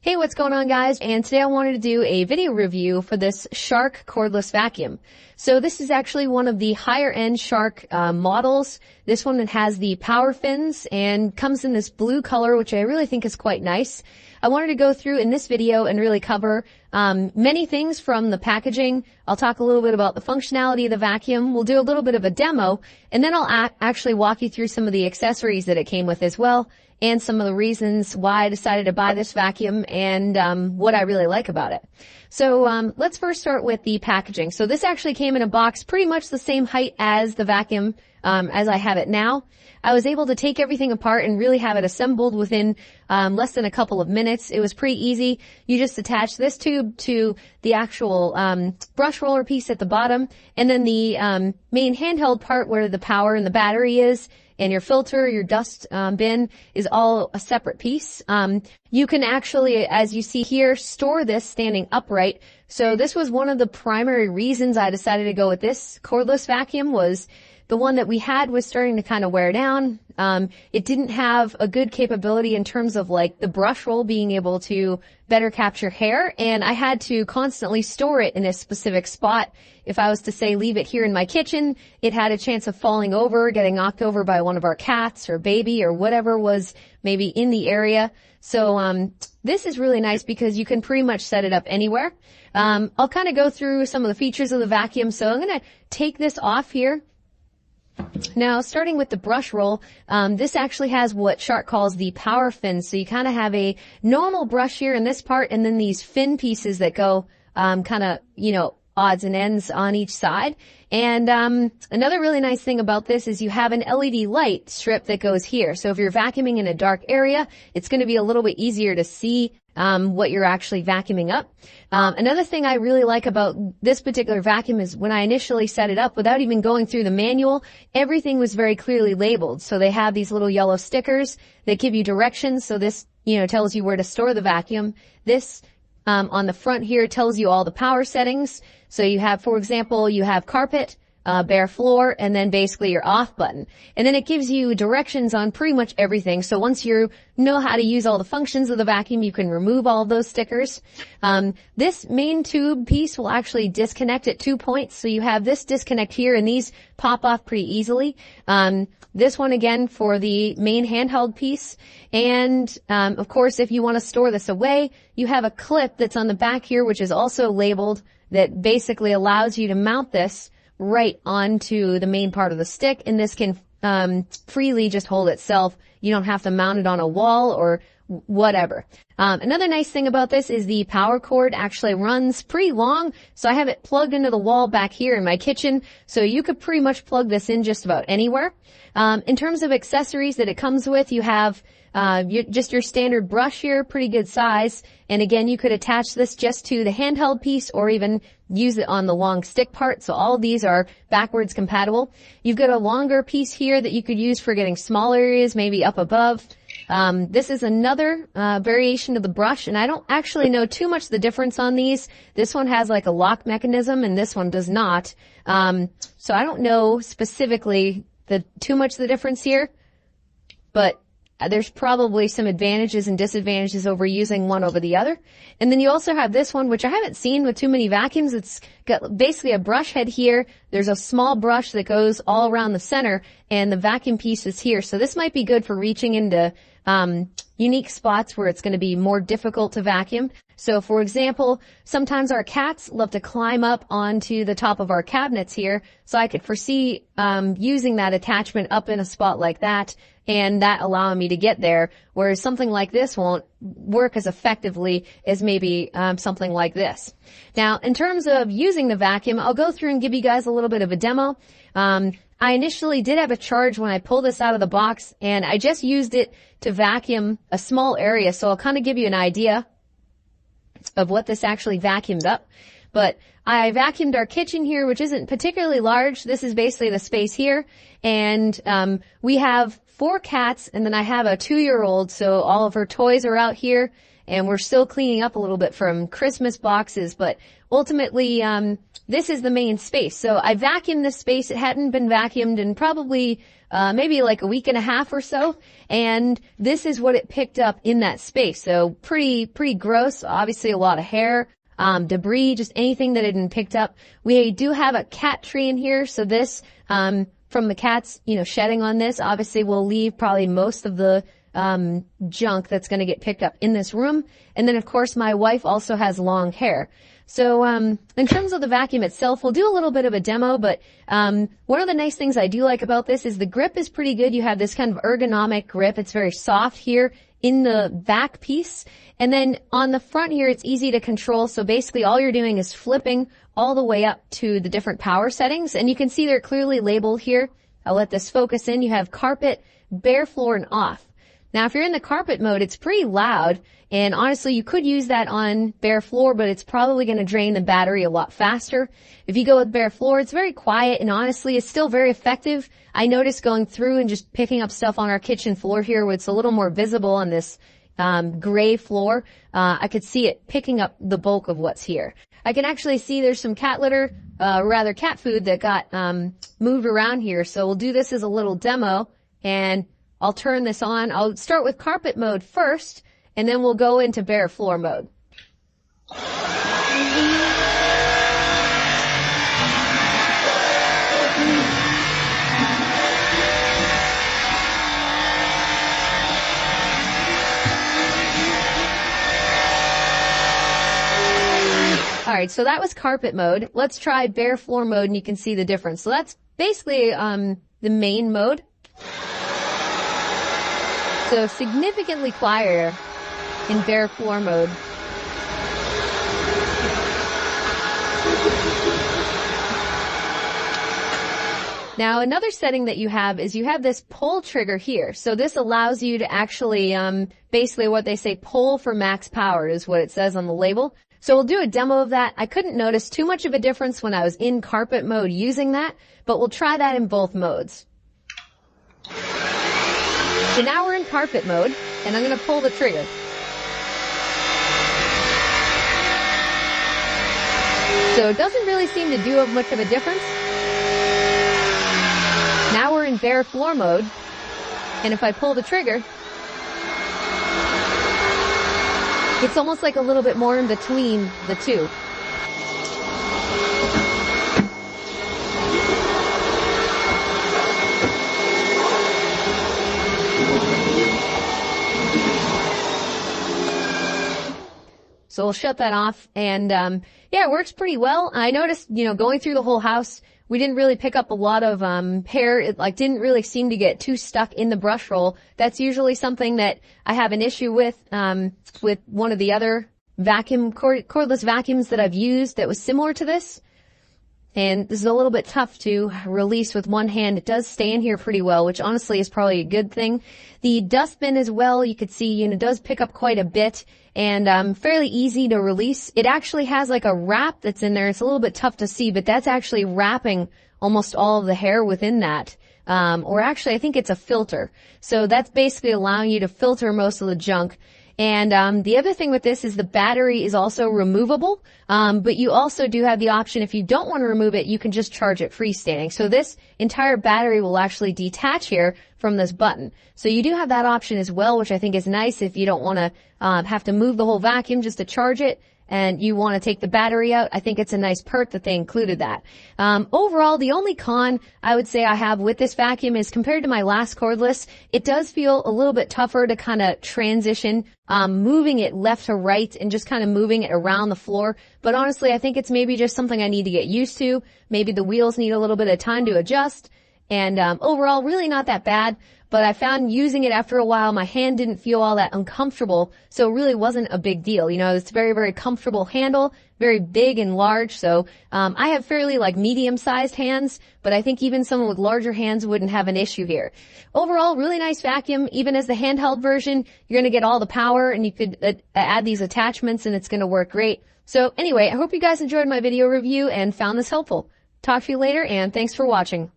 Hey, what's going on, guys? And today I wanted to do a video review for this Shark cordless vacuum. So this is actually one of the higher end Shark models. This one has the POWERFINS and comes in this blue color, which I really think is quite nice. I wanted to go through in this video and really cover many things from the packaging. I'll talk a little bit about the functionality of the vacuum. We'll do a little bit of a demo, and then I'll actually walk you through some of the accessories that it came with as well, and some of the reasons why I decided to buy this vacuum and what I really like about it. So let's first start with the packaging. So this actually came in a box pretty much the same height as the vacuum as I have it now. I was able to take everything apart and really have it assembled within less than a couple of minutes. It was pretty easy. You just attach this tube to the actual brush roller piece at the bottom, and then the main handheld part where the power and the battery is, and your filter, your dust bin is all a separate piece. You can actually, as you see here, store this standing upright. So this was one of the primary reasons I decided to go with this cordless vacuum. Was the one that we had was starting to kind of wear down. It didn't have a good capability in terms of like the brush roll being able to better capture hair, and I had to constantly store it in a specific spot. If I was to say leave it here in my kitchen, it had a chance of falling over, getting knocked over by one of our cats or baby or whatever was maybe in the area. So this is really nice because you can pretty much set it up anywhere. I'll kind of go through some of the features of the vacuum. So I'm going to take this off here. Now, starting with the brush roll, this actually has what Shark calls the power fin. So you kind of have a normal brush here in this part, and then these fin pieces that go kind of, odds and ends on each side. And another really nice thing about this is you have an LED light strip that goes here. So if you're vacuuming in a dark area, it's going to be a little bit easier to see what you're actually vacuuming up. Another thing I really like about this particular vacuum is when I initially set it up, without even going through the manual, everything was very clearly labeled. So they have these little yellow stickers that give you directions. So this, tells you where to store the vacuum. This on the front here tells you all the power settings. So you have, for example, you have carpet, bare floor, and then basically your off button. And then it gives you directions on pretty much everything. So once you know how to use all the functions of the vacuum, you can remove all of those stickers. This main tube piece will actually disconnect at 2 points. So you have this disconnect here, and these pop off pretty easily. This one again for the main handheld piece. And of course, if you want to store this away, you have a clip that's on the back here, which is also labeled, that basically allows you to mount this right onto the main part of the stick, and this can freely just hold itself. You don't have to mount it on a wall or whatever. Another nice thing about this is the power cord actually runs pretty long, so I have it plugged into the wall back here in my kitchen, so you could pretty much plug this in just about anywhere. In terms of accessories that it comes with, you have just your standard brush here, pretty good size. And again, you could attach this just to the handheld piece or even use it on the long stick part. So all of these are backwards compatible. You've got a longer piece here that you could use for getting small areas, maybe up above. This is another variation of the brush, and I don't actually know too much the difference on these. This one has like a lock mechanism, and this one does not. So I don't know specifically too much the difference here, but there's probably some advantages and disadvantages over using one over the other. And then you also have this one, which I haven't seen with too many vacuums. It's got basically a brush head here. There's a small brush that goes all around the center, and the vacuum piece is here. So this might be good for reaching into unique spots where it's going to be more difficult to vacuum. So for example, sometimes our cats love to climb up onto the top of our cabinets here. So I could foresee using that attachment up in a spot like that, and that allowing me to get there, whereas something like this won't work as effectively as maybe something like this. Now, in terms of using the vacuum, I'll go through and give you guys a little bit of a demo. I initially did have a charge when I pulled this out of the box, and I just used it to vacuum a small area, so I'll kind of give you an idea of what this actually vacuumed up. But I vacuumed our kitchen here, which isn't particularly large. This is basically the space here, and we have 4 cats, and then I have a 2-year-old, so all of her toys are out here, and we're still cleaning up a little bit from Christmas boxes, but ultimately, this is the main space. So I vacuumed this space. It hadn't been vacuumed in probably, maybe like a week and a half or so, and this is what it picked up in that space. So pretty gross. Obviously a lot of hair, debris, just anything that had been picked up. We do have a cat tree in here, so this, from the cats, shedding on this, obviously we'll leave probably most of the junk that's going to get picked up in this room. And then of course my wife also has long hair. So in terms of the vacuum itself, we'll do a little bit of a demo, but one of the nice things I do like about this is the grip is pretty good. You have this kind of ergonomic grip. It's very soft here in the vac piece. And then on the front here, it's easy to control. So basically all you're doing is flipping all the way up to the different power settings. And you can see they're clearly labeled here. I'll let this focus in. You have carpet, bare floor, and off. Now, if you're in the carpet mode, it's pretty loud, and honestly, you could use that on bare floor, but it's probably going to drain the battery a lot faster. If you go with bare floor, it's very quiet, and honestly, it's still very effective. I noticed going through and just picking up stuff on our kitchen floor here, where it's a little more visible on this gray floor. I could see it picking up the bulk of what's here. I can actually see there's some cat litter, rather cat food that got moved around here, so we'll do this as a little demo, and I'll turn this on. I'll start with carpet mode first, and then we'll go into bare floor mode. Alright, so that was carpet mode. Let's try bare floor mode, and you can see the difference. So that's basically the main mode. So significantly quieter in bare floor mode. Now another setting that you have is you have this pull trigger here. So this allows you to actually, basically what they say, pull for max power is what it says on the label. So we'll do a demo of that. I couldn't notice too much of a difference when I was in carpet mode using that, but we'll try that in both modes. So now we're in carpet mode, and I'm going to pull the trigger. So it doesn't really seem to do much of a difference. Now we're in bare floor mode, and if I pull the trigger, it's almost like a little bit more in between the two. So we'll shut that off, and yeah, it works pretty well. I noticed, going through the whole house, we didn't really pick up a lot of hair. It didn't really seem to get too stuck in the brush roll. That's usually something that I have an issue with one of the other cordless vacuums that I've used that was similar to this. And this is a little bit tough to release with one hand. It does stay in here pretty well, which honestly is probably a good thing. The dustbin as well, you could see, does pick up quite a bit, and fairly easy to release. It actually has like a wrap that's in there. It's a little bit tough to see, but that's actually wrapping almost all of the hair within that. Or actually, I think it's a filter. So that's basically allowing you to filter most of the junk. And the other thing with this is the battery is also removable, but you also do have the option, if you don't want to remove it, you can just charge it freestanding. So this entire battery will actually detach here from this button. So you do have that option as well, which I think is nice if you don't want to have to move the whole vacuum just to charge it, and you want to take the battery out. I think it's a nice perk that they included that. Overall, the only con I would say I have with this vacuum is compared to my last cordless, it does feel a little bit tougher to kind of transition, moving it left to right and just kind of moving it around the floor. But honestly, I think it's maybe just something I need to get used to. Maybe the wheels need a little bit of time to adjust. And overall, really not that bad. But I found using it after a while, my hand didn't feel all that uncomfortable, so it really wasn't a big deal. It's very, very comfortable handle, very big and large, so I have fairly medium-sized hands, but I think even someone with larger hands wouldn't have an issue here. Overall, really nice vacuum. Even as the handheld version, you're going to get all the power, and you could add these attachments, and it's going to work great. So anyway, I hope you guys enjoyed my video review and found this helpful. Talk to you later, and thanks for watching.